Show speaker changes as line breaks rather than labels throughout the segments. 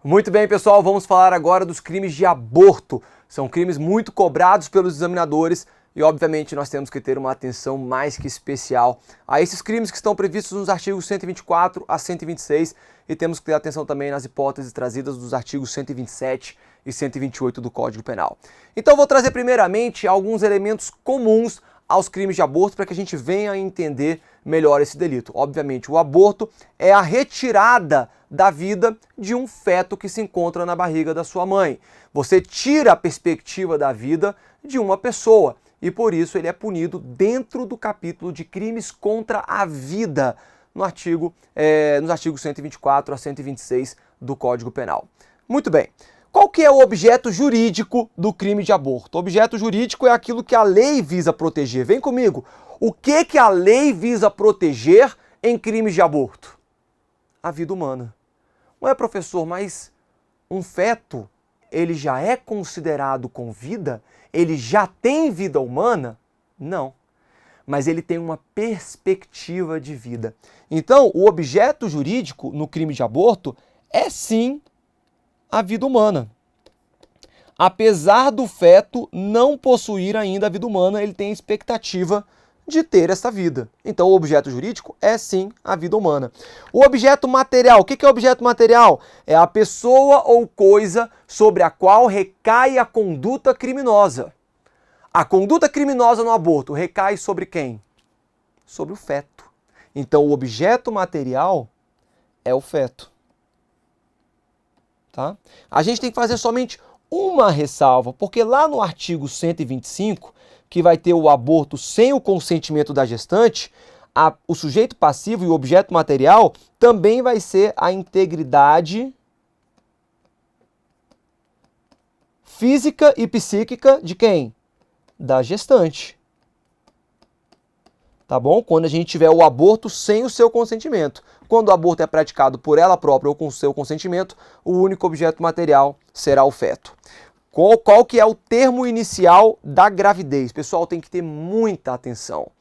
Muito bem, pessoal, vamos falar agora dos crimes de aborto. São crimes muito cobrados pelos examinadores e, obviamente, nós temos que ter uma atenção mais que especial a esses crimes que estão previstos nos artigos 124 a 126 e temos que ter atenção também nas hipóteses trazidas dos artigos 127 e 128 do Código Penal. Então, vou trazer primeiramente alguns elementos comuns aos crimes de aborto para que a gente venha a entender melhor esse delito. Obviamente, o aborto é a retirada da vida de um feto que se encontra na barriga da sua mãe. Você tira a perspectiva da vida de uma pessoa e por isso ele é punido dentro do capítulo de crimes contra a vida nos artigos 124 a 126 do Código Penal. Muito bem. Qual que é o objeto jurídico do crime de aborto? O objeto jurídico é aquilo que a lei visa proteger. Vem comigo. O que a lei visa proteger em crimes de aborto? A vida humana. Não é, professor, mas um feto, ele já é considerado com vida? Ele já tem vida humana? Não. Mas ele tem uma perspectiva de vida. Então, o objeto jurídico no crime de aborto é sim a vida humana. Apesar do feto não possuir ainda a vida humana, ele tem a expectativa de ter essa vida. Então, o objeto jurídico é sim a vida humana. O objeto material, o que é objeto material? É a pessoa ou coisa sobre a qual recai a conduta criminosa. A conduta criminosa no aborto recai sobre quem? Sobre o feto. Então, o objeto material é o feto. Tá? A gente tem que fazer somente uma ressalva, porque lá no artigo 125, que vai ter o aborto sem o consentimento da gestante, o sujeito passivo e o objeto material também vai ser a integridade física e psíquica de quem? Da gestante. Tá bom? Quando a gente tiver o aborto sem o seu consentimento. Quando o aborto é praticado por ela própria ou com o seu consentimento, o único objeto material será o feto. Qual que é o termo inicial da gravidez? Pessoal, tem que ter muita atenção.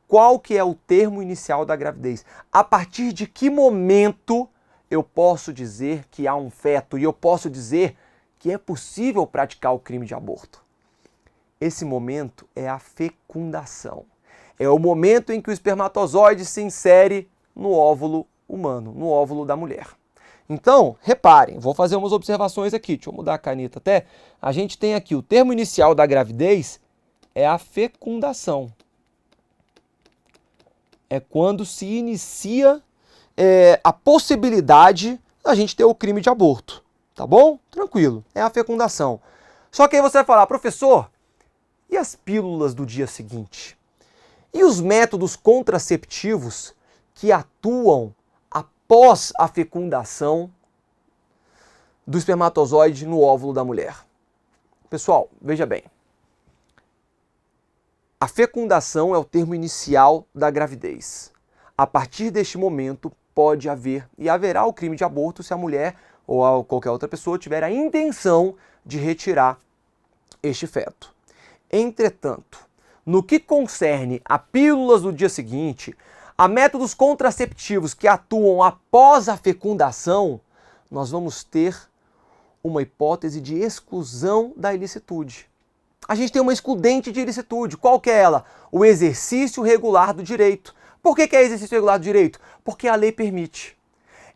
Qual que é o termo inicial da gravidez? A partir de que momento eu posso dizer que há um feto e eu posso dizer que é possível praticar o crime de aborto? Esse momento é a fecundação. É o momento em que o espermatozoide se insere no óvulo humano, no óvulo da mulher. Então, reparem, vou fazer umas observações aqui. Deixa eu mudar a caneta até. A gente tem aqui o termo inicial da gravidez é a fecundação. É quando se inicia a possibilidade da gente ter o crime de aborto. Tá bom? Tranquilo. É a fecundação. Só que aí você vai falar, professor, e as pílulas do dia seguinte? E os métodos contraceptivos que atuam após a fecundação do espermatozoide no óvulo da mulher? Pessoal, veja bem. A fecundação é o termo inicial da gravidez. A partir deste momento pode haver e haverá o crime de aborto se a mulher ou qualquer outra pessoa tiver a intenção de retirar este feto. Entretanto, no que concerne a pílulas do dia seguinte, a métodos contraceptivos que atuam após a fecundação, nós vamos ter uma hipótese de exclusão da ilicitude. A gente tem uma excludente de ilicitude. Qual que é ela? O exercício regular do direito. Por que é exercício regular do direito? Porque a lei permite.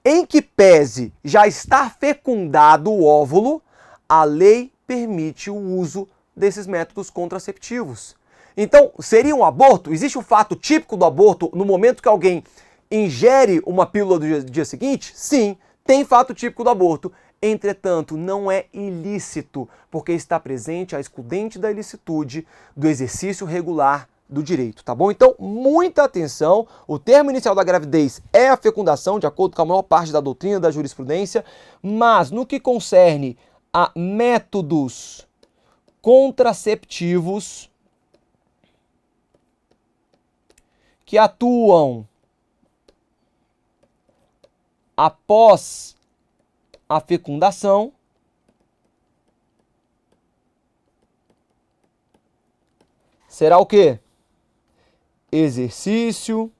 Em que pese já estar fecundado o óvulo, a lei permite o uso desses métodos contraceptivos. Então, seria um aborto? Existe o fato típico do aborto no momento que alguém ingere uma pílula do dia seguinte? Sim, tem fato típico do aborto. Entretanto, não é ilícito, porque está presente a excludente da ilicitude do exercício regular do direito, tá bom? Então, muita atenção. O termo inicial da gravidez é a fecundação, de acordo com a maior parte da doutrina da jurisprudência, mas no que concerne a métodos contraceptivos que atuam após a fecundação, será o quê? Exercício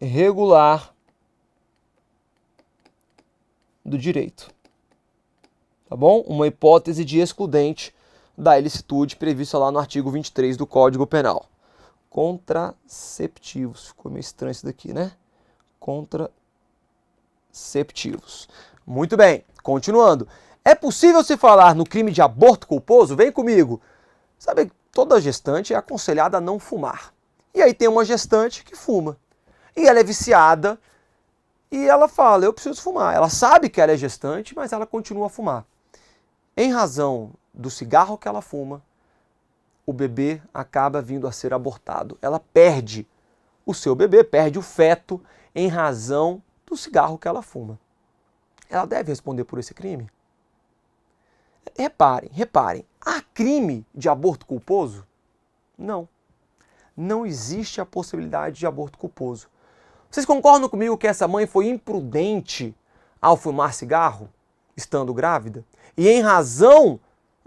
regular do direito. Tá bom? Uma hipótese de excludente da ilicitude prevista lá no artigo 23 do Código Penal. Contraceptivos. Ficou meio estranho isso daqui, né? Contraceptivos. Muito bem, continuando. É possível se falar no crime de aborto culposo? Vem comigo. Sabe, toda gestante é aconselhada a não fumar. E aí tem uma gestante que fuma. E ela é viciada e ela fala, eu preciso fumar. Ela sabe que ela é gestante, mas ela continua a fumar. Em razão do cigarro que ela fuma, o bebê acaba vindo a ser abortado. Ela perde o seu bebê, perde o feto em razão do cigarro que ela fuma. Ela deve responder por esse crime? Reparem, há crime de aborto culposo? Não. Não existe a possibilidade de aborto culposo. Vocês concordam comigo que essa mãe foi imprudente ao fumar cigarro, estando grávida? E em razão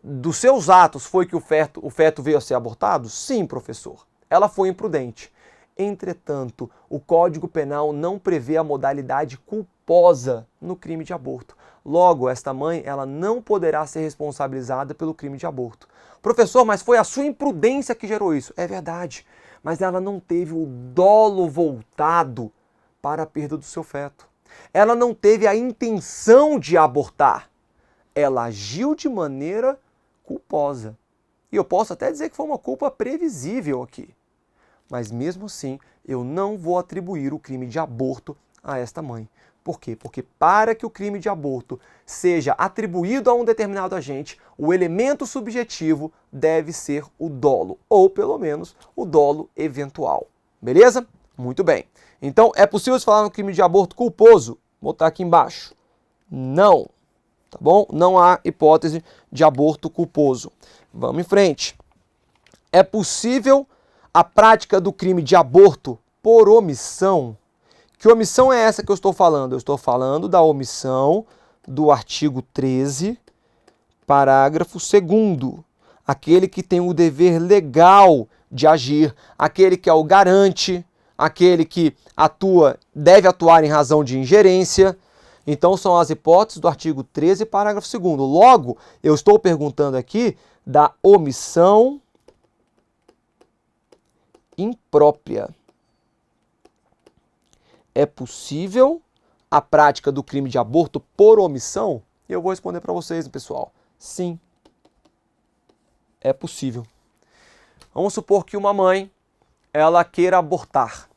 dos seus atos foi que o feto veio a ser abortado? Sim, professor. Ela foi imprudente. Entretanto, o Código Penal não prevê a modalidade culposa no crime de aborto. Logo, esta mãe ela não poderá ser responsabilizada pelo crime de aborto. Professor, mas foi a sua imprudência que gerou isso. É verdade, mas ela não teve o dolo voltado para a perda do seu feto. Ela não teve a intenção de abortar. Ela agiu de maneira culposa. E eu posso até dizer que foi uma culpa previsível aqui. Mas mesmo assim, eu não vou atribuir o crime de aborto a esta mãe. Por quê? Porque para que o crime de aborto seja atribuído a um determinado agente, o elemento subjetivo deve ser o dolo, ou pelo menos o dolo eventual. Beleza? Muito bem. Então, é possível se falar no crime de aborto culposo? Vou botar aqui embaixo. Não. Tá bom? Não há hipótese de aborto culposo. Vamos em frente. É possível a prática do crime de aborto por omissão? Que omissão é essa que eu estou falando? Eu estou falando da omissão do artigo 13, parágrafo 2º. Aquele que tem o dever legal de agir, aquele que é o garante, aquele que deve atuar em razão de ingerência. Então, são as hipóteses do artigo 13, parágrafo 2º. Logo, eu estou perguntando aqui da omissão imprópria. É possível a prática do crime de aborto por omissão? E eu vou responder para vocês, pessoal. Sim, é possível. Vamos supor que uma mãe, ela queira abortar.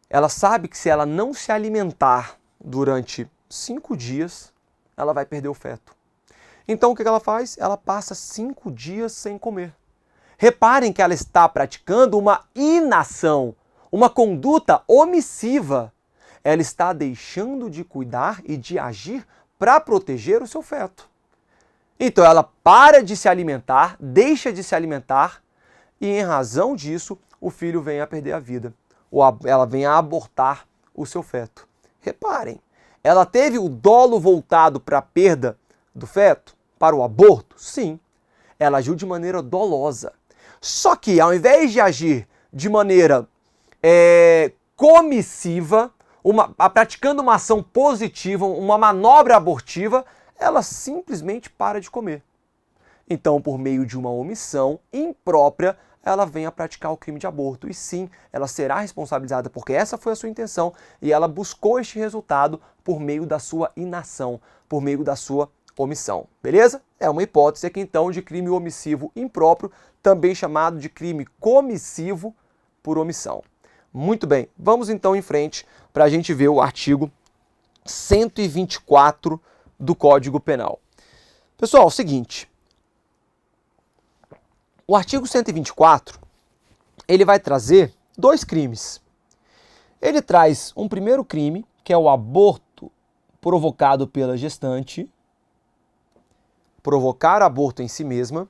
Ela sabe que se ela não se alimentar durante 5 dias, ela vai perder o feto. Então o que ela faz? Ela passa 5 dias sem comer. Reparem que ela está praticando uma inação, uma conduta omissiva. Ela está deixando de cuidar e de agir para proteger o seu feto. Então ela para de se alimentar, deixa de se alimentar e em razão disso o filho vem a perder a vida. Ou ela vem a abortar o seu feto. Reparem, ela teve o dolo voltado para a perda do feto, para o aborto? Sim. Ela agiu de maneira dolosa. Só que ao invés de agir de maneira comissiva, praticando uma ação positiva, uma manobra abortiva, ela simplesmente para de comer. Então, por meio de uma omissão imprópria, ela vem a praticar o crime de aborto. E sim, ela será responsabilizada porque essa foi a sua intenção e ela buscou este resultado por meio da sua inação, por meio da sua omissão. Beleza? É uma hipótese aqui então de crime omissivo impróprio, também chamado de crime comissivo por omissão. Muito bem, vamos então em frente para a gente ver o artigo 124 do Código Penal. Pessoal, é o seguinte, o artigo 124, ele vai trazer 2 crimes. Ele traz um primeiro crime, que é o aborto provocado pela gestante, provocar aborto em si mesma,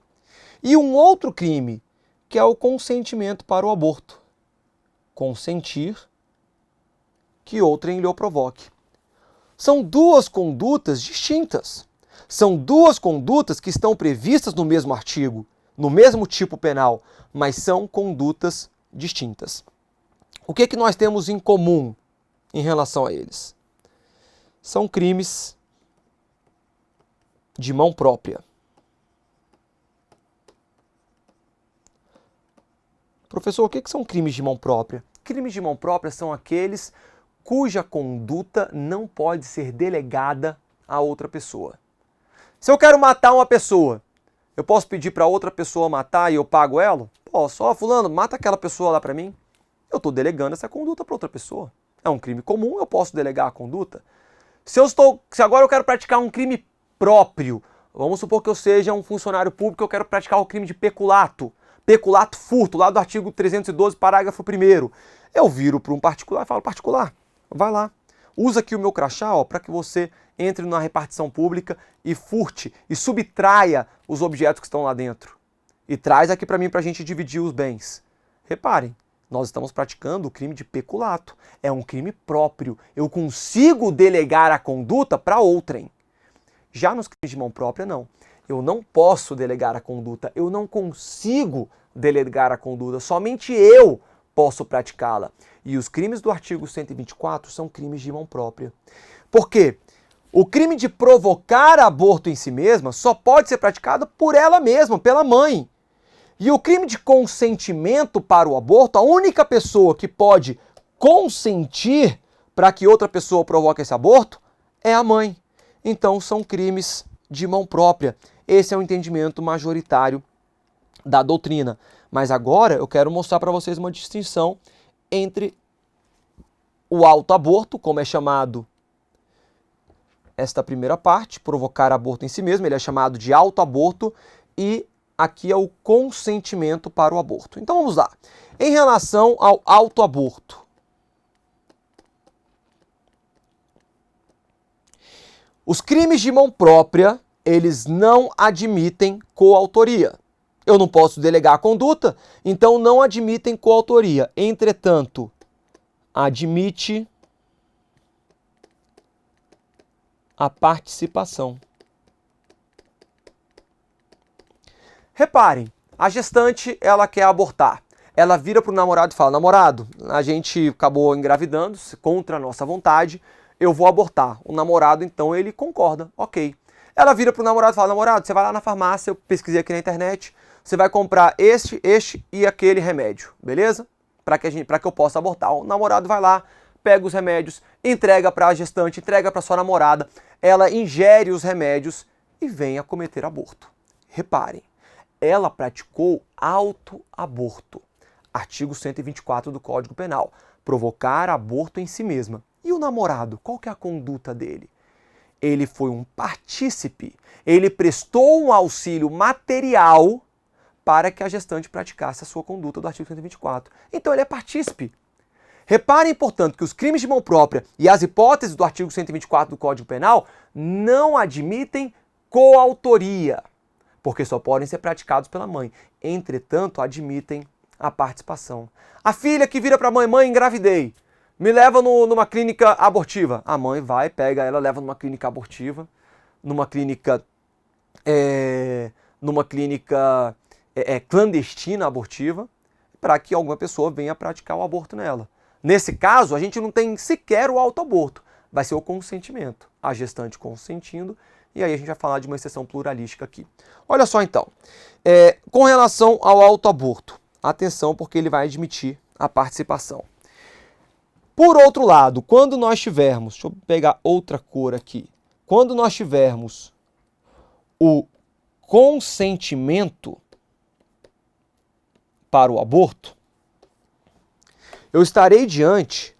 e um outro crime, que é o consentimento para o aborto. Consentir que outrem lhe o provoque. São 2 condutas distintas. São 2 condutas que estão previstas no mesmo artigo, no mesmo tipo penal, mas são condutas distintas. O que nós temos em comum em relação a eles? São crimes de mão própria. Professor, o que são crimes de mão própria? Crimes de mão própria são aqueles cuja conduta não pode ser delegada a outra pessoa. Se eu quero matar uma pessoa, eu posso pedir para outra pessoa matar e eu pago ela? Posso. Ó, fulano, mata aquela pessoa lá para mim. Eu estou delegando essa conduta para outra pessoa. É um crime comum, eu posso delegar a conduta. Se agora eu quero praticar um crime próprio, vamos supor que eu seja um funcionário público e eu quero praticar o crime de peculato. Peculato, furto, lá do artigo 312, parágrafo 1º. Eu viro para um particular e falo, particular, vai lá. Usa aqui o meu crachá para que você entre na repartição pública e furte e subtraia os objetos que estão lá dentro. E traz aqui para mim para a gente dividir os bens. Reparem, nós estamos praticando o crime de peculato. É um crime próprio. Eu consigo delegar a conduta para outrem. Já nos crimes de mão própria, não. Eu não posso delegar a conduta. Eu não consigo delegar a conduta. Somente eu posso praticá-la. E os crimes do artigo 124 são crimes de mão própria. Por quê? O crime de provocar aborto em si mesma só pode ser praticado por ela mesma, pela mãe. E o crime de consentimento para o aborto, a única pessoa que pode consentir para que outra pessoa provoque esse aborto é a mãe. Então são crimes de mão própria. Esse é o entendimento majoritário da doutrina. Mas agora eu quero mostrar para vocês uma distinção entre o autoaborto, como é chamado esta primeira parte, provocar aborto em si mesmo, ele é chamado de autoaborto, e aqui é o consentimento para o aborto. Então vamos lá. Em relação ao autoaborto, os crimes de mão própria, eles não admitem coautoria. Eu não posso delegar a conduta, então não admitem coautoria. Entretanto, admite a participação. Reparem, a gestante, ela quer abortar. Ela vira para o namorado e fala, namorado, a gente acabou engravidando, contra a nossa vontade, eu vou abortar. O namorado, então, ele concorda, ok. Ela vira para o namorado e fala, namorado, você vai lá na farmácia, eu pesquisei aqui na internet, você vai comprar este e aquele remédio, beleza? Para que eu possa abortar. O namorado vai lá, pega os remédios, entrega para a gestante, entrega para sua namorada, ela ingere os remédios e vem a cometer aborto. Reparem, ela praticou autoaborto. Artigo 124 do Código Penal. Provocar aborto em si mesma. E o namorado, qual que é a conduta dele? Ele foi um partícipe. Ele prestou um auxílio material para que a gestante praticasse a sua conduta do artigo 124. Então ele é partícipe. Reparem, portanto, que os crimes de mão própria e as hipóteses do artigo 124 do Código Penal não admitem coautoria, porque só podem ser praticados pela mãe. Entretanto, admitem a participação. A filha que vira para a mãe, mãe, engravidei, me leva numa clínica abortiva. A mãe vai, pega ela, leva numa clínica abortiva, numa clínica clandestina abortiva, para que alguma pessoa venha praticar o aborto nela. Nesse caso, a gente não tem sequer o autoaborto, vai ser o consentimento, a gestante consentindo, e aí a gente vai falar de uma exceção pluralística aqui. Olha só então, com relação ao autoaborto, atenção porque ele vai admitir a participação. Por outro lado, quando nós tivermos, deixa eu pegar outra cor aqui, quando nós tivermos o consentimento para o aborto, eu estarei diante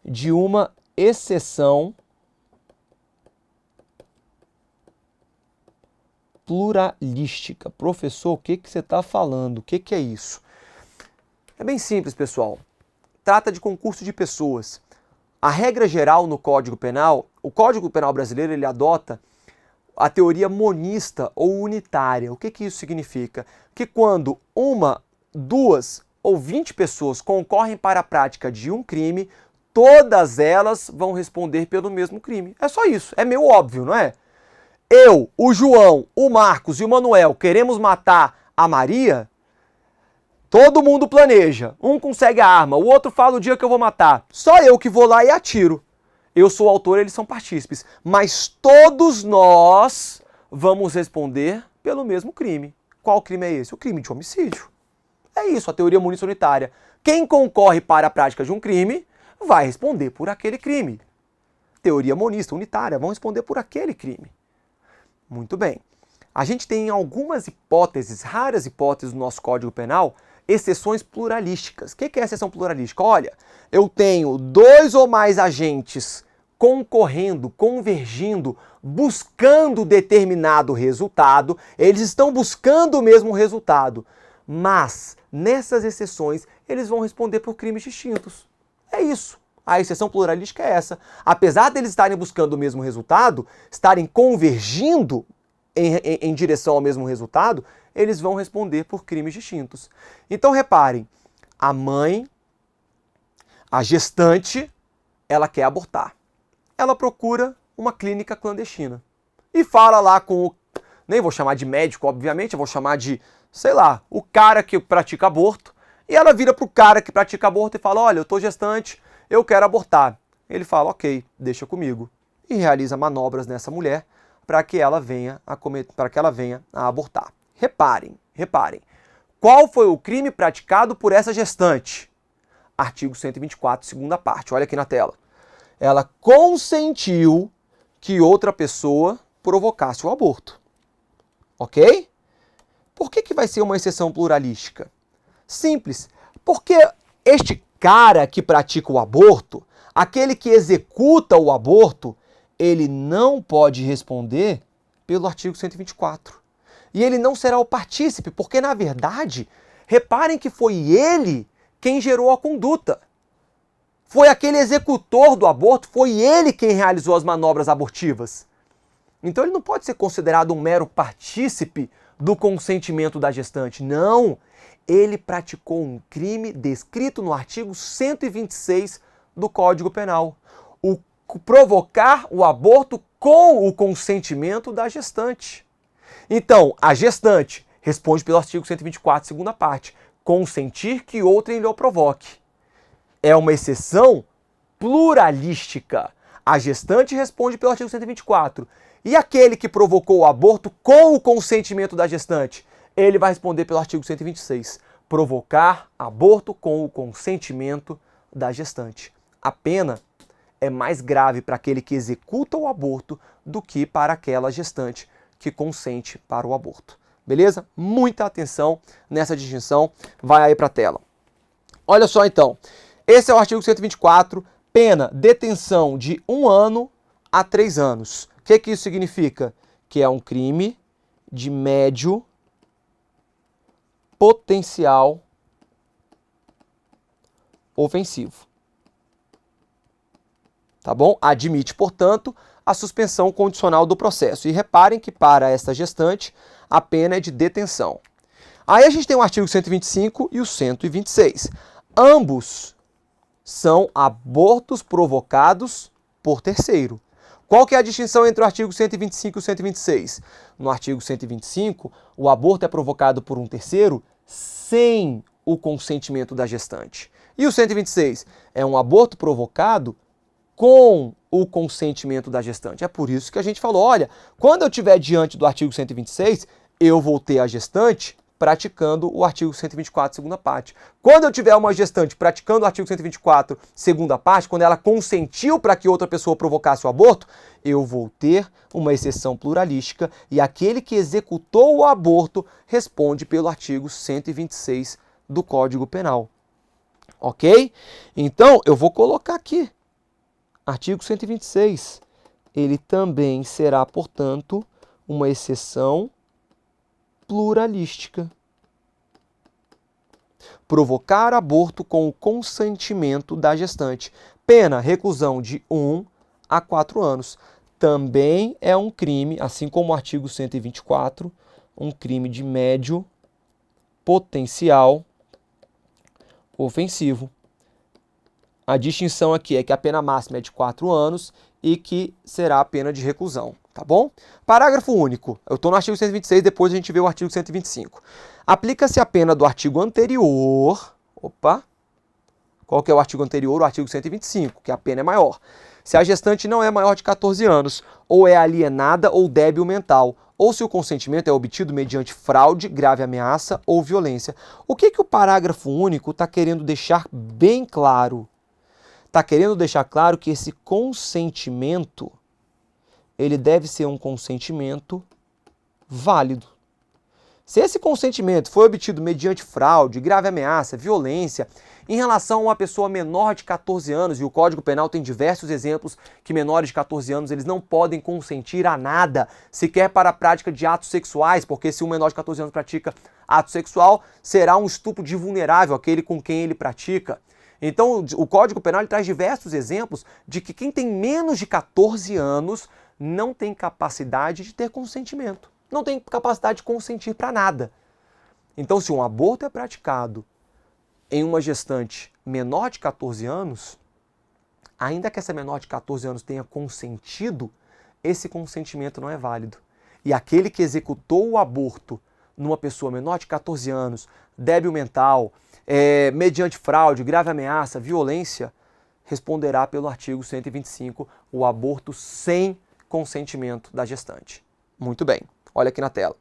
de uma exceção pluralística. Professor, o que você está falando? O que é isso? É bem simples, pessoal. Trata de concurso de pessoas. A regra geral no Código Penal, o Código Penal brasileiro, ele adota a teoria monista ou unitária. O que isso significa? Que quando uma, duas ou 20 pessoas concorrem para a prática de um crime, todas elas vão responder pelo mesmo crime. É só isso. É meio óbvio, não é? Eu, o João, o Marcos e o Manuel queremos matar a Maria. Todo mundo planeja. Um consegue a arma, o outro fala o dia que eu vou matar. Só eu que vou lá e atiro. Eu sou o autor, eles são partícipes. Mas todos nós vamos responder pelo mesmo crime. Qual crime é esse? O crime de homicídio. É isso, a teoria munição-unitária. Quem concorre para a prática de um crime vai responder por aquele crime. Teoria monista, unitária, vão responder por aquele crime. Muito bem. A gente tem algumas hipóteses, raras hipóteses no nosso Código Penal, exceções pluralísticas. O que é exceção pluralística? Olha, eu tenho 2 ou mais agentes concorrendo, convergindo, buscando determinado resultado, eles estão buscando o mesmo resultado, mas nessas exceções eles vão responder por crimes distintos. É isso. A exceção pluralística é essa. Apesar deles estarem buscando o mesmo resultado, estarem convergindo em direção ao mesmo resultado, eles vão responder por crimes distintos. Então reparem, a mãe, a gestante, ela quer abortar. Ela procura uma clínica clandestina e fala lá com o, nem vou chamar de médico, obviamente, eu vou chamar de, sei lá, o cara que pratica aborto, e ela vira pro cara que pratica aborto e fala, olha, eu tô gestante, eu quero abortar. Ele fala, ok, deixa comigo. E realiza manobras nessa mulher para que ela venha a abortar. Reparem. Qual foi o crime praticado por essa gestante? Artigo 124, segunda parte. Olha aqui na tela. Ela consentiu que outra pessoa provocasse o aborto. Ok? Por que vai ser uma exceção pluralística? Simples. Porque este cara que pratica o aborto, aquele que executa o aborto, ele não pode responder pelo artigo 124. E ele não será o partícipe, porque, na verdade, reparem que foi ele quem gerou a conduta. Foi aquele executor do aborto, foi ele quem realizou as manobras abortivas. Então ele não pode ser considerado um mero partícipe do consentimento da gestante. Não! Ele praticou um crime descrito no artigo 126 do Código Penal. O provocar o aborto com o consentimento da gestante. Então, a gestante responde pelo artigo 124, segunda parte. Consentir que outrem lhe o provoque. É uma exceção pluralística. A gestante responde pelo artigo 124. E aquele que provocou o aborto com o consentimento da gestante? Ele vai responder pelo artigo 126. Provocar aborto com o consentimento da gestante. A pena é mais grave para aquele que executa o aborto do que para aquela gestante que consente para o aborto. Beleza? Muita atenção nessa distinção. Vai aí para a tela. Olha só então. Esse é o artigo 124. Pena, detenção de 1 ano a 3 anos. O que isso significa? Que é um crime de médio potencial ofensivo. Tá bom? Admite, portanto, a suspensão condicional do processo. E reparem que para esta gestante a pena é de detenção. Aí a gente tem o artigo 125 e o 126. Ambos são abortos provocados por terceiro. Qual que é a distinção entre o artigo 125 e o 126? No artigo 125, o aborto é provocado por um terceiro sem o consentimento da gestante. E o 126 é um aborto provocado com o consentimento da gestante. É por isso que a gente falou, olha, quando eu estiver diante do artigo 126, eu vou ter a gestante praticando o artigo 124, segunda parte. Quando eu tiver uma gestante praticando o artigo 124, segunda parte, quando ela consentiu para que outra pessoa provocasse o aborto, eu vou ter uma exceção pluralística e aquele que executou o aborto responde pelo artigo 126 do Código Penal. Ok? Então, eu vou colocar aqui. Artigo 126. Ele também será, portanto, uma exceção pluralística. Provocar aborto com o consentimento da gestante. Pena, reclusão de 1 a 4 anos. Também é um crime, assim como o artigo 124, um crime de médio potencial ofensivo. A distinção aqui é que a pena máxima é de 4 anos e que será a pena de reclusão. Tá bom? Parágrafo único. Eu estou no artigo 126, depois a gente vê o artigo 125. Aplica-se a pena do artigo anterior. Opa! Qual que é o artigo anterior? O artigo 125, que a pena é maior. Se a gestante não é maior de 14 anos, ou é alienada ou débil mental, ou se o consentimento é obtido mediante fraude, grave ameaça ou violência. O que o parágrafo único está querendo deixar bem claro? Está querendo deixar claro que esse consentimento, ele deve ser um consentimento válido. Se esse consentimento foi obtido mediante fraude, grave ameaça, violência, em relação a uma pessoa menor de 14 anos, e o Código Penal tem diversos exemplos que menores de 14 anos eles não podem consentir a nada, sequer para a prática de atos sexuais, porque se um menor de 14 anos pratica ato sexual, será um estupro de vulnerável, aquele com quem ele pratica. Então, o Código Penal ele traz diversos exemplos de que quem tem menos de 14 anos não tem capacidade de ter consentimento. Não tem capacidade de consentir para nada. Então, se um aborto é praticado em uma gestante menor de 14 anos, ainda que essa menor de 14 anos tenha consentido, esse consentimento não é válido. E aquele que executou o aborto numa pessoa menor de 14 anos, débil mental, mediante fraude, grave ameaça, violência, responderá pelo artigo 125, o aborto sem consentimento da gestante. Muito bem. Olha aqui na tela.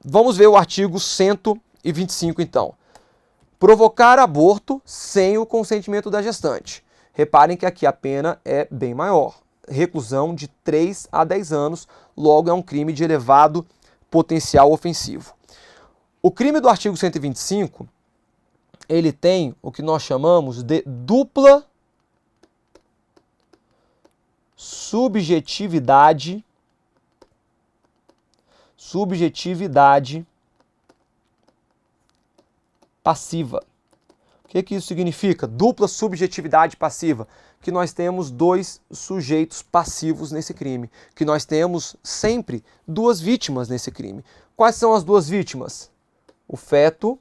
Vamos ver o artigo 125, então. Provocar aborto sem o consentimento da gestante. Reparem que aqui a pena é bem maior. Reclusão de 3 a 10 anos, logo é um crime de elevado potencial ofensivo. O crime do artigo 125, ele tem o que nós chamamos de dupla subjetividade passiva. O que isso significa? Dupla subjetividade passiva. Que nós temos dois sujeitos passivos nesse crime. Que nós temos sempre duas vítimas nesse crime. Quais são as duas vítimas? O feto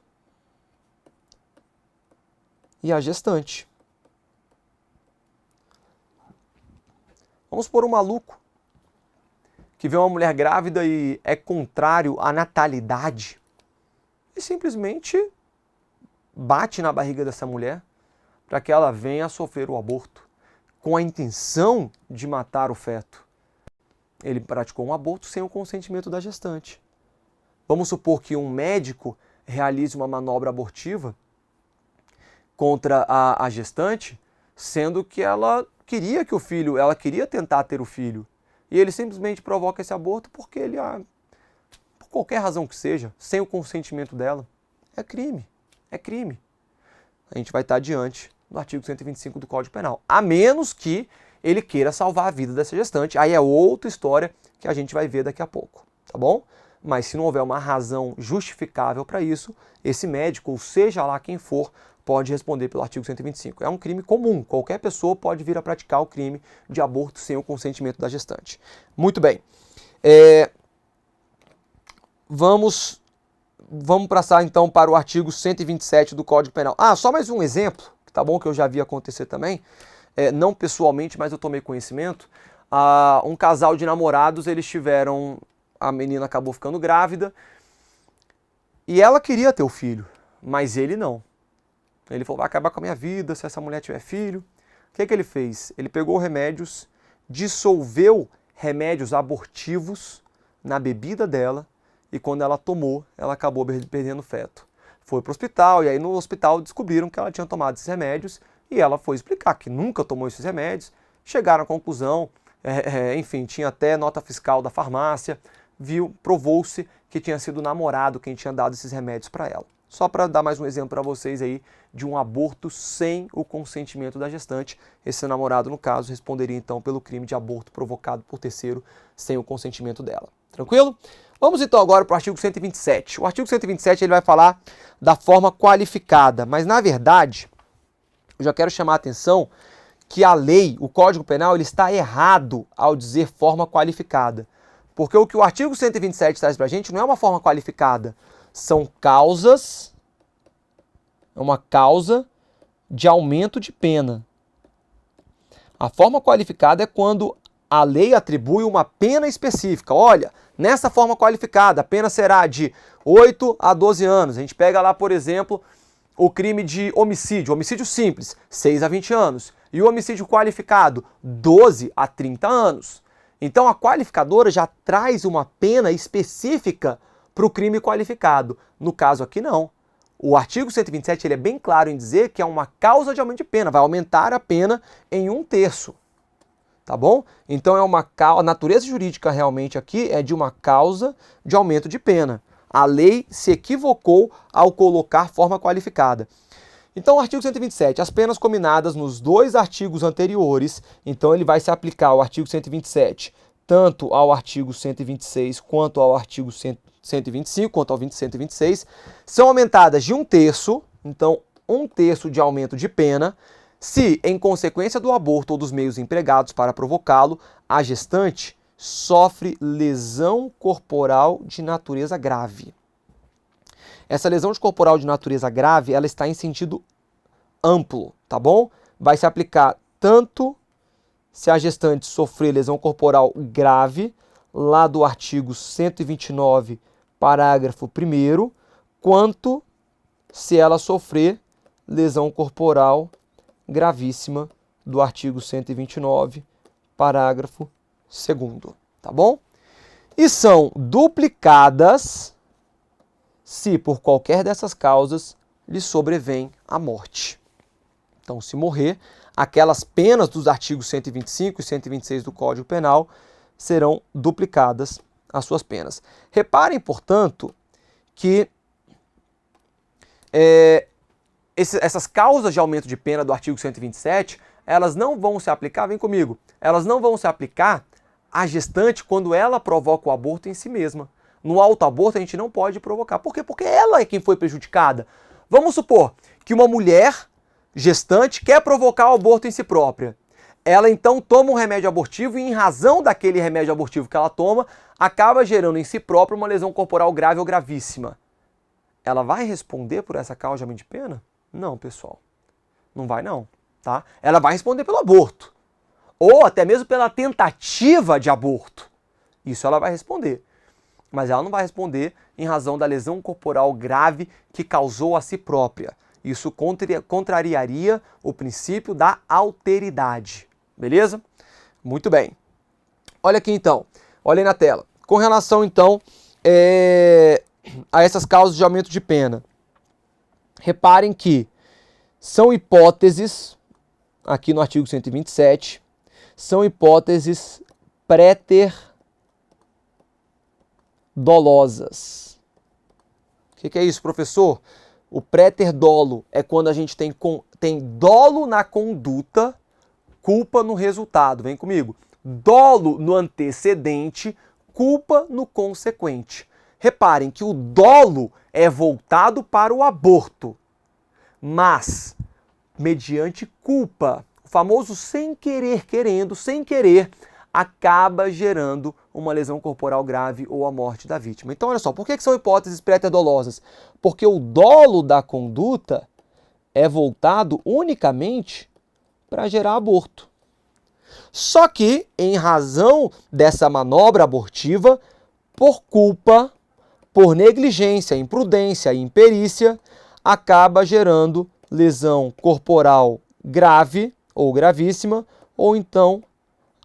e a gestante. Vamos por um maluco que vê uma mulher grávida e é contrário à natalidade e simplesmente bate na barriga dessa mulher para que ela venha a sofrer o aborto, com a intenção de matar o feto. Ele praticou um aborto sem o consentimento da gestante. Vamos supor que um médico realize uma manobra abortiva contra a gestante, sendo que ela queria tentar ter o filho. E ele simplesmente provoca esse aborto porque ele, por qualquer razão que seja, sem o consentimento dela. É crime. É crime. A gente vai estar diante do artigo 125 do Código Penal. A menos que ele queira salvar a vida dessa gestante. Aí é outra história que a gente vai ver daqui a pouco. Tá bom? Mas se não houver uma razão justificável para isso, esse médico, ou seja lá quem for, pode responder pelo artigo 125. É um crime comum. Qualquer pessoa pode vir a praticar o crime de aborto sem o consentimento da gestante. Muito bem. Vamos passar então para o artigo 127 do Código Penal. Só mais um exemplo, tá bom, que eu já vi acontecer também. Não pessoalmente, mas eu tomei conhecimento. Um casal de namorados, a menina acabou ficando grávida e ela queria ter o filho, mas ele não. Ele falou, vai acabar com a minha vida se essa mulher tiver filho. O que ele fez? Ele pegou remédios, dissolveu remédios abortivos na bebida dela e quando ela tomou, ela acabou perdendo o feto. Foi para o hospital e aí no hospital descobriram que ela tinha tomado esses remédios e ela foi explicar que nunca tomou esses remédios. Chegaram à conclusão, enfim, tinha até nota fiscal da farmácia, provou-se que tinha sido o namorado quem tinha dado esses remédios para ela. Só para dar mais um exemplo para vocês aí de um aborto sem o consentimento da gestante. Esse namorado, no caso, responderia então pelo crime de aborto provocado por terceiro sem o consentimento dela. Tranquilo? Vamos então agora para o artigo 127. O artigo 127 ele vai falar da forma qualificada, mas na verdade, eu já quero chamar a atenção que a lei, o Código Penal, ele está errado ao dizer forma qualificada. Porque o que o artigo 127 traz para a gente não é uma forma qualificada, são causas, é uma causa de aumento de pena. A forma qualificada é quando a lei atribui uma pena específica. Olha, nessa forma qualificada, a pena será de 8 a 12 anos. A gente pega lá, por exemplo, o crime de homicídio, homicídio simples, 6 a 20 anos. E o homicídio qualificado, 12 a 30 anos. Então a qualificadora já traz uma pena específica para o crime qualificado. No caso aqui, não. O artigo 127 ele é bem claro em dizer que é uma causa de aumento de pena, vai aumentar a pena em 1/3. Tá bom? Então a natureza jurídica realmente aqui é de uma causa de aumento de pena. A lei se equivocou ao colocar forma qualificada. Então, o artigo 127, as penas combinadas nos dois artigos anteriores, então ele vai se aplicar ao artigo 127, tanto ao artigo 126 quanto ao artigo 125, quanto ao 126, são aumentadas de 1/3, então 1/3 de aumento de pena, se, em consequência do aborto ou dos meios empregados para provocá-lo, a gestante sofre lesão corporal de natureza grave. Essa lesão corporal de natureza grave, ela está em sentido amplo, tá bom? Vai se aplicar tanto se a gestante sofrer lesão corporal grave, lá do artigo 129, parágrafo 1º, quanto se ela sofrer lesão corporal gravíssima do artigo 129, parágrafo 2º, tá bom? E são duplicadas se por qualquer dessas causas lhe sobrevém a morte. Então, se morrer, aquelas penas dos artigos 125 e 126 do Código Penal serão duplicadas as suas penas. Reparem, portanto, que essas causas de aumento de pena do artigo 127, elas não vão se aplicar, vem comigo, elas não vão se aplicar à gestante quando ela provoca o aborto em si mesma. No autoaborto a gente não pode provocar. Por quê? Porque ela é quem foi prejudicada. Vamos supor que uma mulher gestante quer provocar o aborto em si própria. Ela então toma um remédio abortivo e, em razão daquele remédio abortivo que ela toma, acaba gerando em si própria uma lesão corporal grave ou gravíssima. Ela vai responder por essa causa de aumento de pena? Não, pessoal. Não vai não, tá? Ela vai responder pelo aborto. Ou até mesmo pela tentativa de aborto. Isso ela vai responder. Mas ela não vai responder em razão da lesão corporal grave que causou a si própria. Isso contrariaria o princípio da alteridade. Beleza? Muito bem. Olha aqui então. Olha aí na tela. Com relação então a essas causas de aumento de pena. Reparem que são hipóteses, aqui no artigo 127, são hipóteses préter-dolosas. O que é isso, professor? O préter-dolo é quando a gente tem dolo na conduta, culpa no resultado. Vem comigo. Dolo no antecedente, culpa no consequente. Reparem que o dolo é voltado para o aborto, mas mediante culpa, o famoso sem querer, querendo, sem querer, acaba gerando uma lesão corporal grave ou a morte da vítima. Então, olha só, por que são hipóteses préter-dolosas? Porque o dolo da conduta é voltado unicamente para gerar aborto. Só que, em razão dessa manobra abortiva, por culpa, por negligência, imprudência e imperícia, acaba gerando lesão corporal grave ou gravíssima, ou então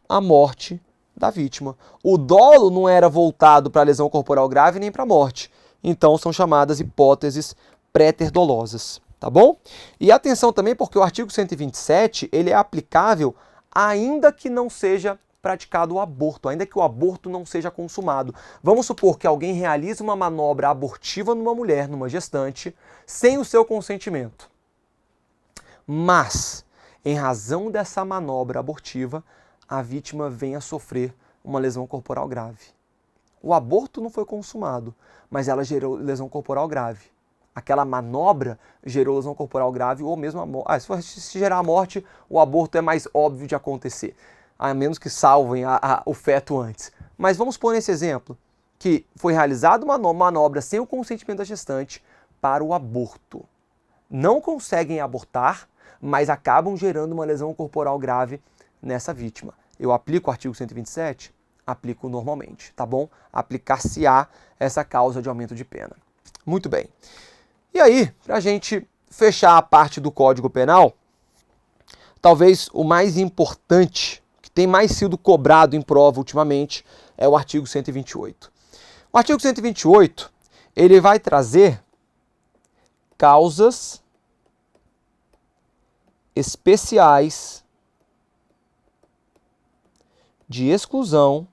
a morte da vítima. O dolo não era voltado para a lesão corporal grave nem para a morte. Então são chamadas hipóteses préter-dolosas, tá bom? E atenção também porque o artigo 127, ele é aplicável ainda que não seja praticado o aborto, ainda que o aborto não seja consumado. Vamos supor que alguém realize uma manobra abortiva numa mulher, numa gestante, sem o seu consentimento. Mas, em razão dessa manobra abortiva, a vítima venha a sofrer uma lesão corporal grave. O aborto não foi consumado, mas ela gerou lesão corporal grave. Aquela manobra gerou lesão corporal grave ou mesmo a morte. Se gerar a morte, o aborto é mais óbvio de acontecer, a menos que salvem o feto antes. Mas vamos pôr nesse exemplo, que foi realizada uma manobra sem o consentimento da gestante para o aborto. Não conseguem abortar, mas acabam gerando uma lesão corporal grave nessa vítima. eu aplico o artigo 127? Aplico normalmente, tá bom? Aplicar-se-á essa causa de aumento de pena. Muito bem. E aí, para a gente fechar a parte do Código Penal, talvez o mais importante, que tem mais sido cobrado em prova ultimamente, é o artigo 128. O artigo 128, ele vai trazer causas especiais de exclusão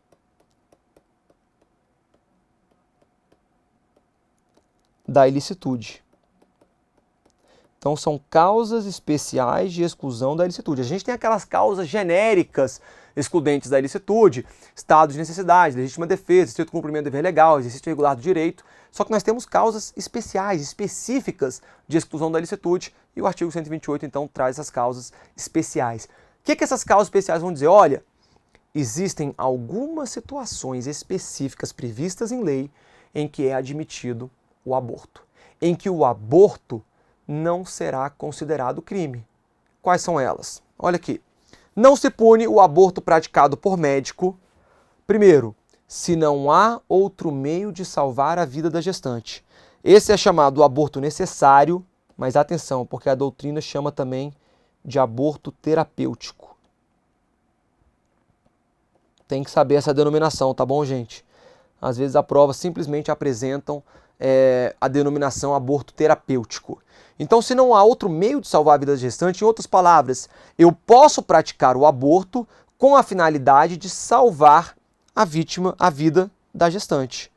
da ilicitude. Então, são causas especiais de exclusão da ilicitude. A gente tem aquelas causas genéricas excludentes da ilicitude, estado de necessidade, legítima defesa, estrito cumprimento do dever legal, exercício regular do direito. Só que nós temos causas especiais, específicas de exclusão da ilicitude, e o artigo 128, então, traz essas causas especiais. O que essas causas especiais vão dizer? Olha, existem algumas situações específicas previstas em lei em que é admitido o aborto, em que o aborto não será considerado crime. Quais são elas? Olha aqui. Não se pune o aborto praticado por médico, primeiro, se não há outro meio de salvar a vida da gestante. Esse é chamado aborto necessário, mas atenção, porque a doutrina chama também de aborto terapêutico. Tem que saber essa denominação, tá bom, gente? Às vezes a prova simplesmente apresentam a denominação aborto terapêutico. Então, se não há outro meio de salvar a vida da gestante, em outras palavras, eu posso praticar o aborto com a finalidade de salvar a vítima, a vida da gestante.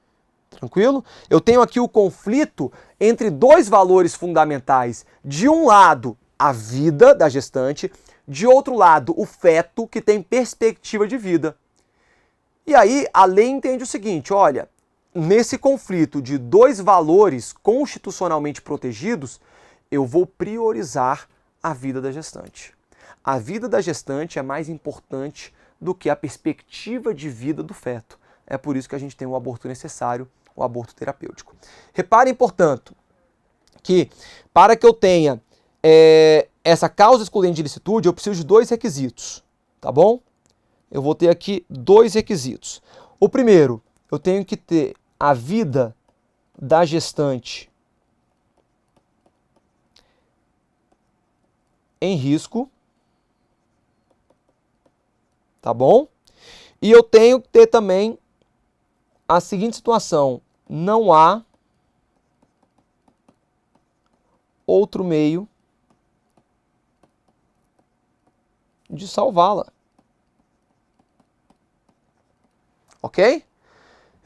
Tranquilo? Eu tenho aqui o conflito entre dois valores fundamentais. De um lado, a vida da gestante, de outro lado, o feto que tem perspectiva de vida. E aí, a lei entende o seguinte, olha, nesse conflito de dois valores constitucionalmente protegidos, eu vou priorizar a vida da gestante. A vida da gestante é mais importante do que a perspectiva de vida do feto. É por isso que a gente tem o aborto necessário, o aborto terapêutico. Reparem, portanto, que para que eu tenha essa causa excludente de ilicitude, eu preciso de dois requisitos, tá bom? Eu vou ter aqui dois requisitos. O primeiro, eu tenho que ter a vida da gestante em risco, tá bom? E eu tenho que ter também a seguinte situação: não há outro meio de salvá-la. Ok?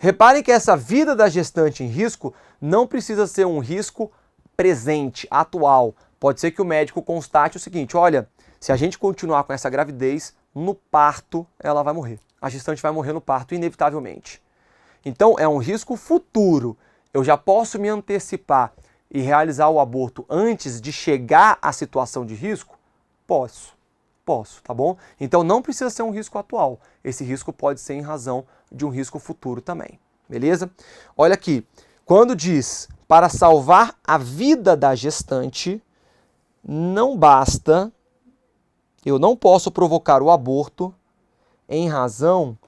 Reparem que essa vida da gestante em risco não precisa ser um risco presente, atual. Pode ser que o médico constate o seguinte, olha, se a gente continuar com essa gravidez, no parto ela vai morrer. A gestante vai morrer no parto, inevitavelmente. Então, é um risco futuro. Eu já posso me antecipar e realizar o aborto antes de chegar à situação de risco? Posso, tá bom? Então, não precisa ser um risco atual. Esse risco pode ser em razão de um risco futuro também, beleza? Olha aqui, quando diz para salvar a vida da gestante, não basta, eu não posso provocar o aborto em razão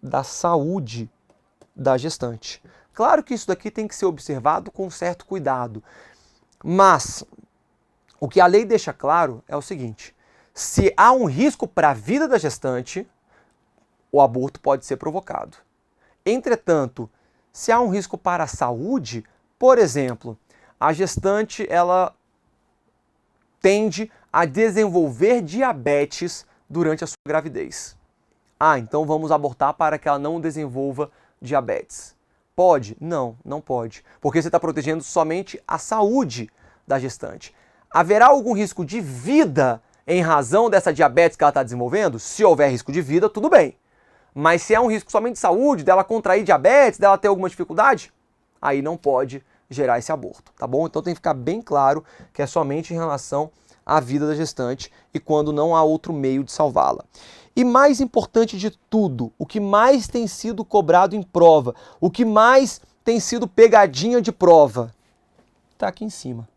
da saúde da gestante. Claro que isso daqui tem que ser observado com certo cuidado, mas o que a lei deixa claro é o seguinte, se há um risco para a vida da gestante, o aborto pode ser provocado. Entretanto, se há um risco para a saúde, por exemplo, a gestante ela tende a desenvolver diabetes durante a sua gravidez. Então vamos abortar para que ela não desenvolva diabetes. Pode? Não, não pode. Porque você está protegendo somente a saúde da gestante. Haverá algum risco de vida em razão dessa diabetes que ela está desenvolvendo? Se houver risco de vida, tudo bem. Mas se é um risco somente de saúde, dela contrair diabetes, dela ter alguma dificuldade, aí não pode gerar esse aborto, tá bom? Então tem que ficar bem claro que é somente em relação à vida da gestante e quando não há outro meio de salvá-la. E mais importante de tudo, o que mais tem sido cobrado em prova, o que mais tem sido pegadinha de prova, está aqui em cima.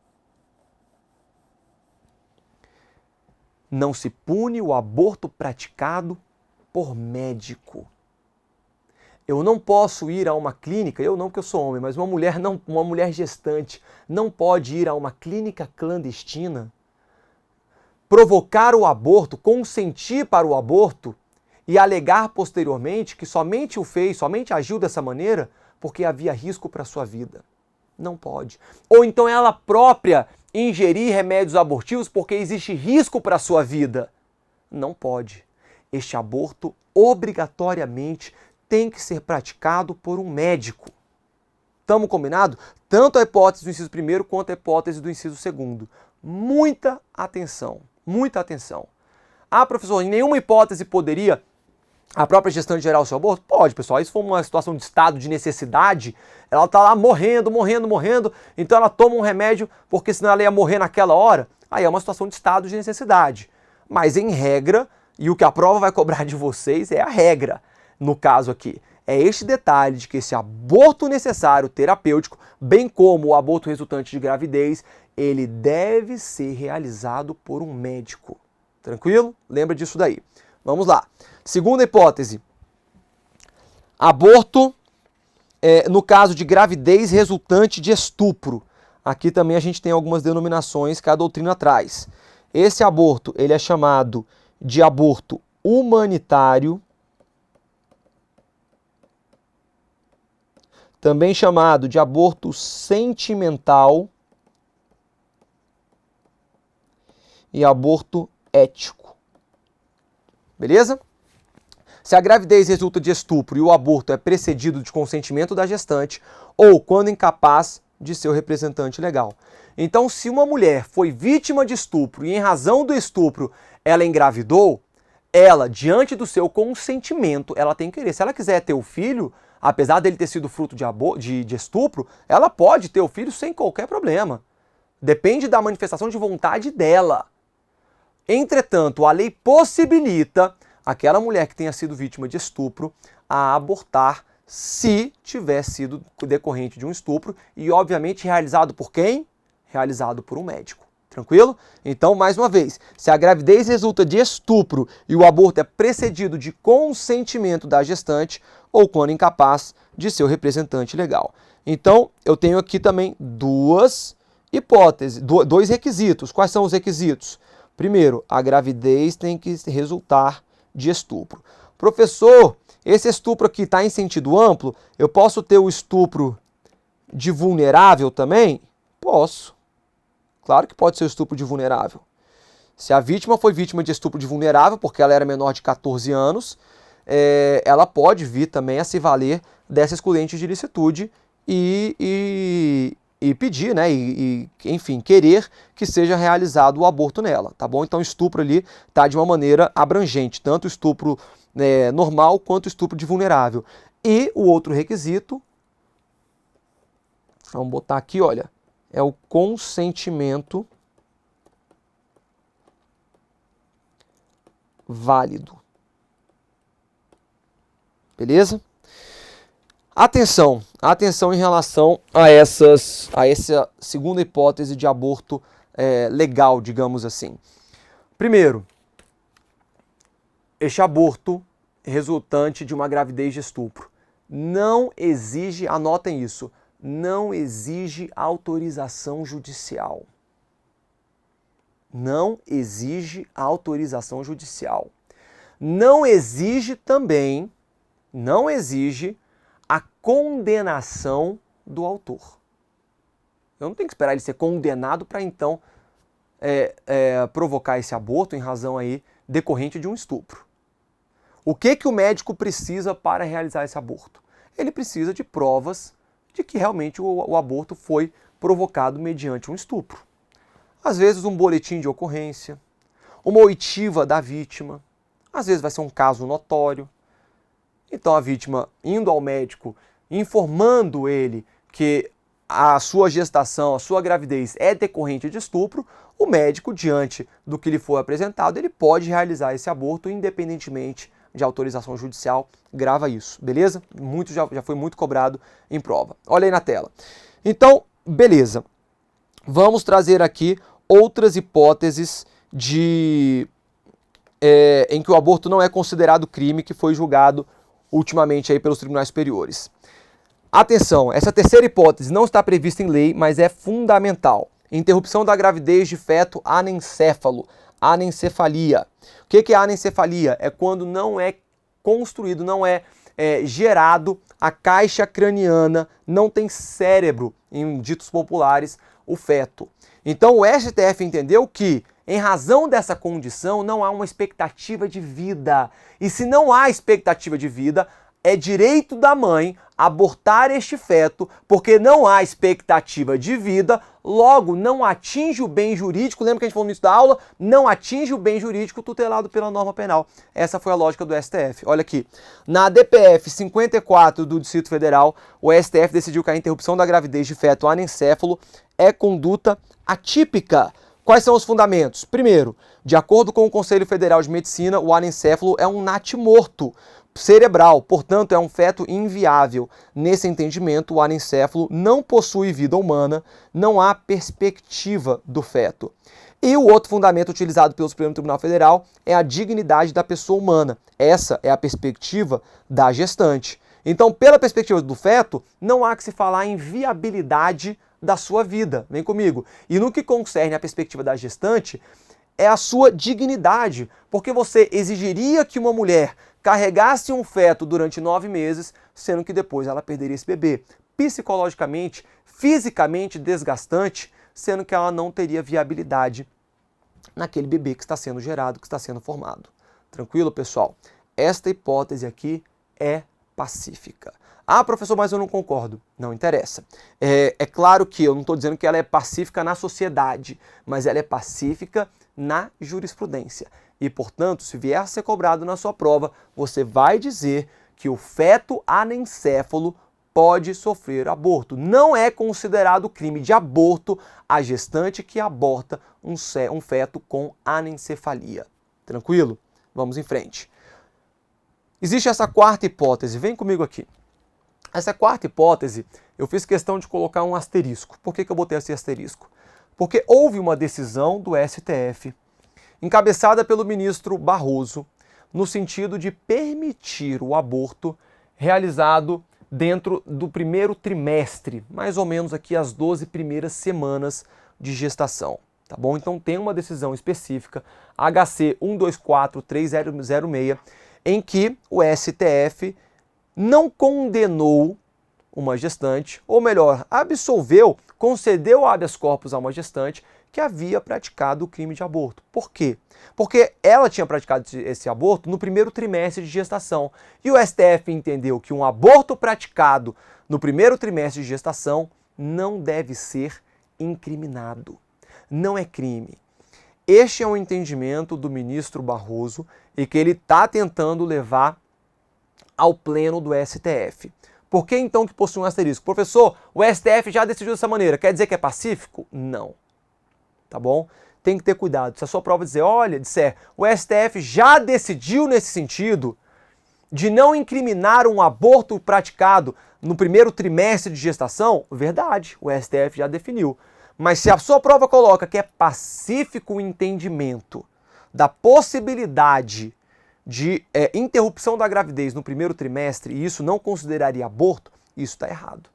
Não se pune o aborto praticado por médico. Eu não posso ir a uma clínica, eu não porque eu sou homem, mas uma mulher gestante não pode ir a uma clínica clandestina, provocar o aborto, consentir para o aborto e alegar posteriormente que somente o fez, somente agiu dessa maneira porque havia risco para a sua vida. Não pode. Ou então ela própria ingerir remédios abortivos porque existe risco para a sua vida. Não pode. Este aborto obrigatoriamente tem que ser praticado por um médico. Estamos combinados? Tanto a hipótese do inciso 1º quanto a hipótese do inciso 2º. Muita atenção, muita atenção. Ah, professor, em nenhuma hipótese poderia a própria gestante gerar o seu aborto? Pode, pessoal. Isso for uma situação de estado de necessidade, ela está lá morrendo, então ela toma um remédio porque senão ela ia morrer naquela hora. Aí é uma situação de estado de necessidade. Mas em regra, e o que a prova vai cobrar de vocês é a regra. No caso aqui, é este detalhe de que esse aborto necessário terapêutico, bem como o aborto resultante de gravidez, ele deve ser realizado por um médico. Tranquilo? Lembra disso daí. Vamos lá. Segunda hipótese. Aborto no caso de gravidez resultante de estupro. Aqui também a gente tem algumas denominações que a doutrina traz. Esse aborto, ele é chamado de aborto humanitário, também chamado de aborto sentimental e aborto ético. Beleza? Se a gravidez resulta de estupro e o aborto é precedido de consentimento da gestante ou quando incapaz de seu representante legal. Então, se uma mulher foi vítima de estupro e em razão do estupro ela engravidou, ela, diante do seu consentimento, ela tem que querer. Se ela quiser ter o filho, apesar dele ter sido fruto de estupro, ela pode ter o filho sem qualquer problema. Depende da manifestação de vontade dela. Entretanto, a lei possibilita aquela mulher que tenha sido vítima de estupro a abortar se tiver sido decorrente de um estupro e, obviamente, realizado por quem? Realizado por um médico. Tranquilo? Então, mais uma vez, se a gravidez resulta de estupro e o aborto é precedido de consentimento da gestante ou quando incapaz de seu representante legal. Então, eu tenho aqui também duas hipóteses, dois requisitos. Quais são os requisitos? Primeiro, a gravidez tem que resultar de estupro. Professor, esse estupro aqui está em sentido amplo? Eu posso ter o estupro de vulnerável também? Posso. Claro que pode ser o estupro de vulnerável. Se a vítima foi vítima de estupro de vulnerável, porque ela era menor de 14 anos, ela pode vir também a se valer dessa excludente de ilicitude e pedir, né, enfim, querer que seja realizado o aborto nela, tá bom? Então, estupro ali tá de uma maneira abrangente, tanto o estupro normal quanto o estupro de vulnerável. E o outro requisito, vamos botar aqui, olha, é o consentimento válido. Beleza? Atenção em relação a essa segunda hipótese de aborto legal, digamos assim. Primeiro, este aborto resultante de uma gravidez de estupro não exige, anotem isso, não exige autorização judicial. Não exige autorização judicial. Não exige também, não exige a condenação do autor. Eu não tenho que esperar ele ser condenado para então provocar esse aborto em razão aí decorrente de um estupro. O que o médico precisa para realizar esse aborto? Ele precisa de provas de que realmente o aborto foi provocado mediante um estupro. Às vezes um boletim de ocorrência, uma oitiva da vítima, às vezes vai ser um caso notório. Então a vítima indo ao médico, informando ele que a sua gestação, a sua gravidez é decorrente de estupro, o médico, diante do que lhe for apresentado, ele pode realizar esse aborto independentemente de autorização judicial. Grava isso, beleza? Já foi muito cobrado em prova. Olha aí na tela. Então, beleza. Vamos trazer aqui outras hipóteses de em que o aborto não é considerado crime, que foi julgado ultimamente aí pelos tribunais superiores. Atenção, essa terceira hipótese não está prevista em lei, mas é fundamental. Interrupção da gravidez de feto anencéfalo, anencefalia. O que é anencefalia? É quando não é construído, não é gerado a caixa craniana, não tem cérebro, em ditos populares, o feto. Então o STF entendeu que, em razão dessa condição, não há uma expectativa de vida. E se não há expectativa de vida, é direito da mãe abortar este feto, porque não há expectativa de vida, logo não atinge o bem jurídico, lembra que a gente falou no início da aula? Não atinge o bem jurídico tutelado pela norma penal. Essa foi a lógica do STF. Olha aqui, na DPF 54 do Distrito Federal, o STF decidiu que a interrupção da gravidez de feto anencéfalo é conduta atípica. Quais são os fundamentos? Primeiro, de acordo com o Conselho Federal de Medicina, o anencéfalo é um natimorto cerebral, portanto é um feto inviável. Nesse entendimento, o anencéfalo não possui vida humana, não há perspectiva do feto. E o outro fundamento utilizado pelo Supremo Tribunal Federal é a dignidade da pessoa humana. Essa é a perspectiva da gestante. Então, pela perspectiva do feto, não há que se falar em viabilidade da sua vida. Vem comigo. E no que concerne à perspectiva da gestante, é a sua dignidade, porque você exigiria que uma mulher carregasse um feto durante 9 meses, sendo que depois ela perderia esse bebê. Psicologicamente, fisicamente desgastante, sendo que ela não teria viabilidade naquele bebê que está sendo gerado, que está sendo formado. Tranquilo, pessoal? Esta hipótese aqui é pacífica. Ah, professor, mas eu não concordo. Não interessa. É claro que eu não estou dizendo que ela é pacífica na sociedade, mas ela é pacífica na jurisprudência. E, portanto, se vier a ser cobrado na sua prova, você vai dizer que o feto anencéfalo pode sofrer aborto. Não é considerado crime de aborto a gestante que aborta um feto com anencefalia. Tranquilo? Vamos em frente. Existe essa quarta hipótese. Vem comigo aqui. Essa quarta hipótese, eu fiz questão de colocar um asterisco. Por que eu botei esse asterisco? Porque houve uma decisão do STF, encabeçada pelo ministro Barroso, no sentido de permitir o aborto realizado dentro do primeiro trimestre, mais ou menos aqui as 12 primeiras semanas de gestação, tá bom? Então tem uma decisão específica, HC 1243006, em que o STF não condenou uma gestante, ou melhor, absolveu, concedeu habeas corpus a uma gestante que havia praticado o crime de aborto. Por quê? Porque ela tinha praticado esse aborto no primeiro trimestre de gestação. E o STF entendeu que um aborto praticado no primeiro trimestre de gestação não deve ser incriminado. Não é crime. Este é um entendimento do ministro Barroso e que ele está tentando levar ao pleno do STF. Por que então que possui um asterisco? Professor, o STF já decidiu dessa maneira, quer dizer que é pacífico? Não. Tá bom? Tem que ter cuidado. Se a sua prova disser, o STF já decidiu nesse sentido de não incriminar um aborto praticado no primeiro trimestre de gestação, verdade, o STF já definiu. Mas se a sua prova coloca que é pacífico o entendimento da possibilidade de interrupção da gravidez no primeiro trimestre e isso não consideraria aborto, isso está errado.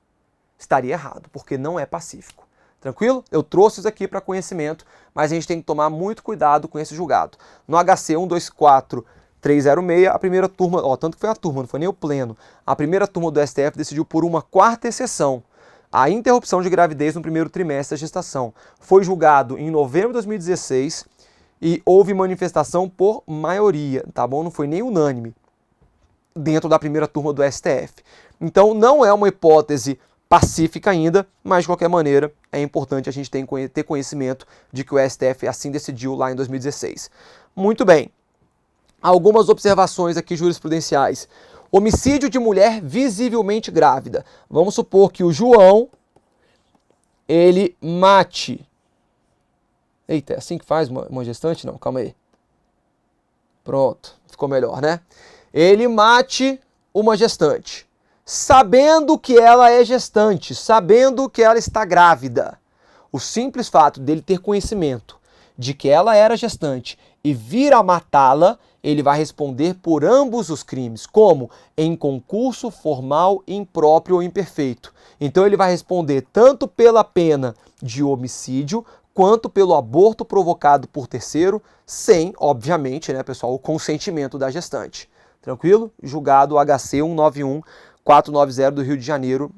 Estaria errado, porque não é pacífico. Tranquilo? Eu trouxe isso aqui para conhecimento, mas a gente tem que tomar muito cuidado com esse julgado. No HC 124306, a primeira turma, tanto que foi a turma, não foi nem o pleno, a primeira turma do STF decidiu por uma quarta exceção a interrupção de gravidez no primeiro trimestre da gestação. Foi julgado em novembro de 2016 e houve manifestação por maioria, tá bom? Não foi nem unânime dentro da primeira turma do STF. Então não é uma hipótese pacífica ainda, mas de qualquer maneira é importante a gente ter conhecimento de que o STF assim decidiu lá em 2016. Muito bem, algumas observações aqui jurisprudenciais. Homicídio de mulher visivelmente grávida. Vamos supor que o João, ele mate... Eita, é assim que faz uma gestante? Não, calma aí. Pronto, ficou melhor, né? Ele mate uma gestante, sabendo que ela é gestante, sabendo que ela está grávida. O simples fato dele ter conhecimento de que ela era gestante e vir a matá-la, ele vai responder por ambos os crimes, como em concurso formal, impróprio ou imperfeito. Então ele vai responder tanto pela pena de homicídio, quanto pelo aborto provocado por terceiro, sem, obviamente, né, pessoal, o consentimento da gestante. Tranquilo? Julgado HC 191490 do Rio de Janeiro,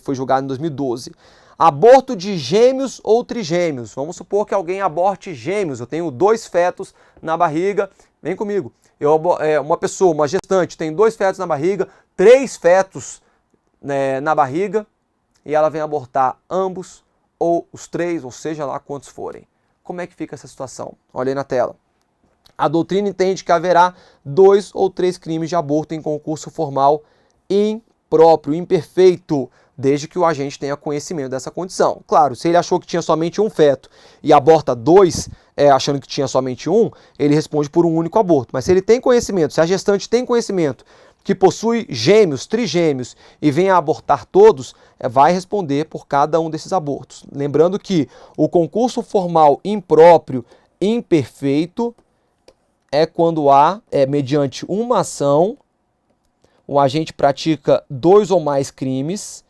foi julgado em 2012. Aborto de gêmeos ou trigêmeos. Vamos supor que alguém aborte gêmeos. Eu tenho 2 fetos na barriga. Vem comigo. Uma pessoa, uma gestante, tem 2 fetos na barriga, 3 fetos, né, na barriga, e ela vem abortar ambos, ou os 3, ou seja lá quantos forem. Como é que fica essa situação? Olha aí na tela. A doutrina entende que haverá 2 ou 3 crimes de aborto em concurso formal impróprio, imperfeito, desde que o agente tenha conhecimento dessa condição. Claro, se ele achou que tinha somente um feto e aborta 2, achando que tinha somente um, ele responde por um único aborto. Mas se ele tem conhecimento, se a gestante tem conhecimento que possui gêmeos, trigêmeos e vem a abortar todos, vai responder por cada um desses abortos. Lembrando que o concurso formal impróprio, imperfeito, é quando há, mediante uma ação, o agente pratica 2 ou mais crimes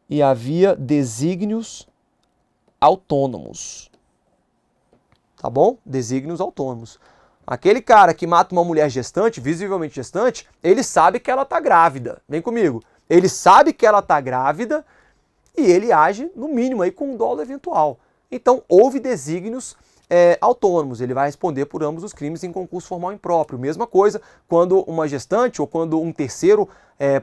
e havia desígnios autônomos. Tá bom? Desígnios autônomos. Aquele cara que mata uma mulher gestante, visivelmente gestante, ele sabe que ela está grávida. Vem comigo. Ele sabe que ela está grávida e ele age, no mínimo, aí, com um dolo eventual. Então, houve desígnios autônomos. Ele vai responder por ambos os crimes em concurso formal impróprio. Mesma coisa quando uma gestante ou quando um terceiro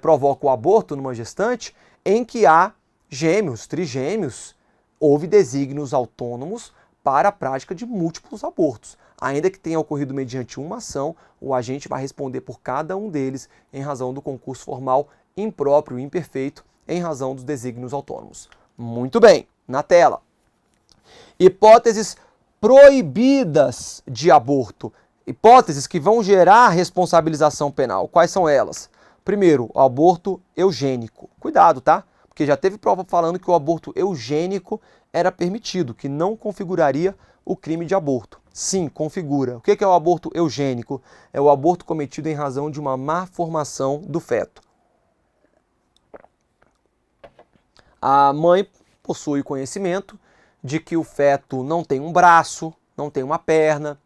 provoca o aborto numa gestante, em que há gêmeos, trigêmeos, houve desígnios autônomos para a prática de múltiplos abortos. Ainda que tenha ocorrido mediante uma ação, o agente vai responder por cada um deles em razão do concurso formal impróprio e imperfeito, em razão dos desígnios autônomos. Muito bem, na tela. Hipóteses proibidas de aborto. Hipóteses que vão gerar responsabilização penal. Quais são elas? Primeiro, o aborto eugênico. Cuidado, tá? Porque já teve prova falando que o aborto eugênico era permitido, que não configuraria o crime de aborto. Sim, configura. O que é o aborto eugênico? É o aborto cometido em razão de uma má formação do feto. A mãe possui conhecimento de que o feto não tem um braço, não tem uma perna,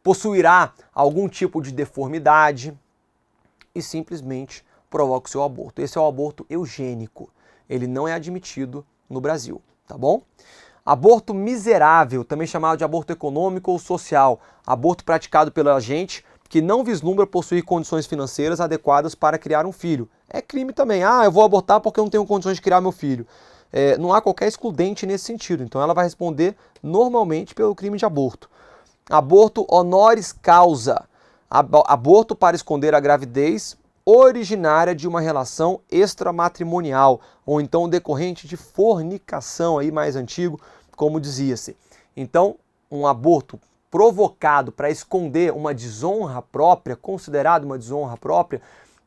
possuirá algum tipo de deformidade e simplesmente provoca o seu aborto. Esse é o aborto eugênico. Ele não é admitido no Brasil, tá bom? Aborto miserável, também chamado de aborto econômico ou social. Aborto praticado pelo agente que não vislumbra possuir condições financeiras adequadas para criar um filho. É crime também. Eu vou abortar porque eu não tenho condições de criar meu filho. Não há qualquer excludente nesse sentido. Então ela vai responder normalmente pelo crime de aborto. Aborto honoris causa. Aborto para esconder a gravidez originária de uma relação extramatrimonial, ou então decorrente de fornicação, aí mais antigo, como dizia-se. Então, um aborto provocado para esconder uma desonra própria, considerado uma desonra própria,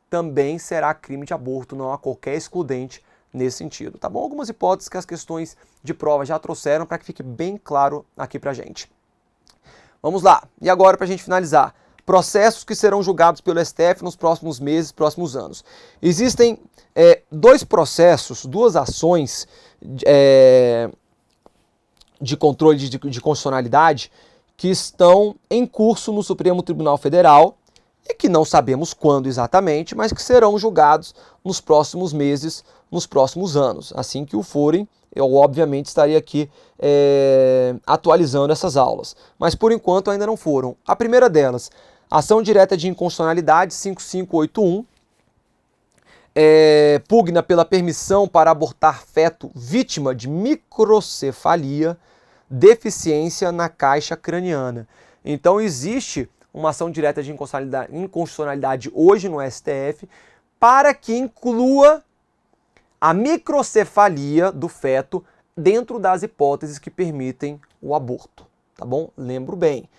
também será crime de aborto, não há qualquer excludente nesse sentido, tá bom? Algumas hipóteses que as questões de prova já trouxeram para que fique bem claro aqui pra gente. Vamos lá, e agora para a gente finalizar. Processos que serão julgados pelo STF nos próximos meses, próximos anos. Existem 2 processos, 2 ações de controle de constitucionalidade que estão em curso no Supremo Tribunal Federal e que não sabemos quando exatamente, mas que serão julgados nos próximos meses, nos próximos anos. Assim que o forem, eu obviamente estarei aqui atualizando essas aulas. Mas por enquanto ainda não foram. A primeira delas, ação direta de inconstitucionalidade 5581, pugna pela permissão para abortar feto vítima de microcefalia, deficiência na caixa craniana. Então existe uma ação direta de inconstitucionalidade hoje no STF para que inclua a microcefalia do feto dentro das hipóteses que permitem o aborto, tá bom? Lembro bem.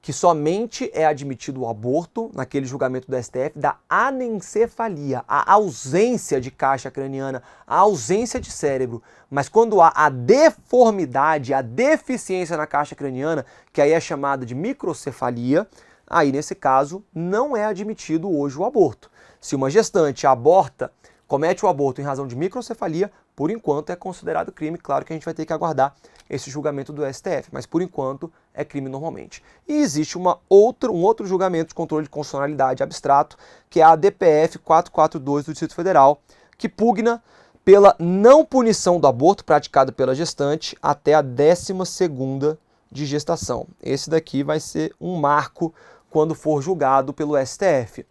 que somente é admitido o aborto, naquele julgamento do STF, da anencefalia, a ausência de caixa craniana, a ausência de cérebro. Mas quando há a deformidade, a deficiência na caixa craniana, que aí é chamada de microcefalia, aí nesse caso não é admitido hoje o aborto. Se uma gestante aborta, comete o aborto em razão de microcefalia, por enquanto é considerado crime. Claro que a gente vai ter que aguardar esse julgamento do STF, mas por enquanto é crime normalmente. E existe um outro julgamento de controle de constitucionalidade abstrato, que é a DPF 442 do Distrito Federal, que pugna pela não punição do aborto praticado pela gestante até a 12ª de gestação. Esse daqui vai ser um marco quando for julgado pelo STF.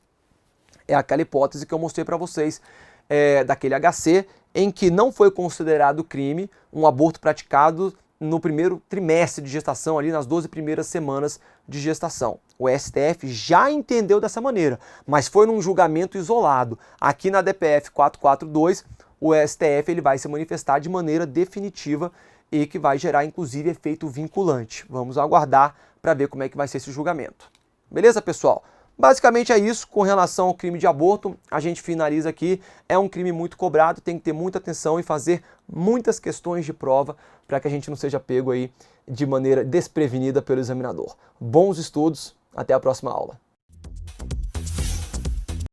É aquela hipótese que eu mostrei para vocês, daquele HC, em que não foi considerado crime um aborto praticado no primeiro trimestre de gestação, ali nas 12 primeiras semanas de gestação. O STF já entendeu dessa maneira, mas foi num julgamento isolado. Aqui na DPF 442, o STF ele vai se manifestar de maneira definitiva e que vai gerar, inclusive, efeito vinculante. Vamos aguardar para ver como é que vai ser esse julgamento. Beleza, pessoal? Basicamente é isso com relação ao crime de aborto. A gente finaliza aqui. É um crime muito cobrado, tem que ter muita atenção e fazer muitas questões de prova para que a gente não seja pego aí de maneira desprevenida pelo examinador. Bons estudos, até a próxima aula.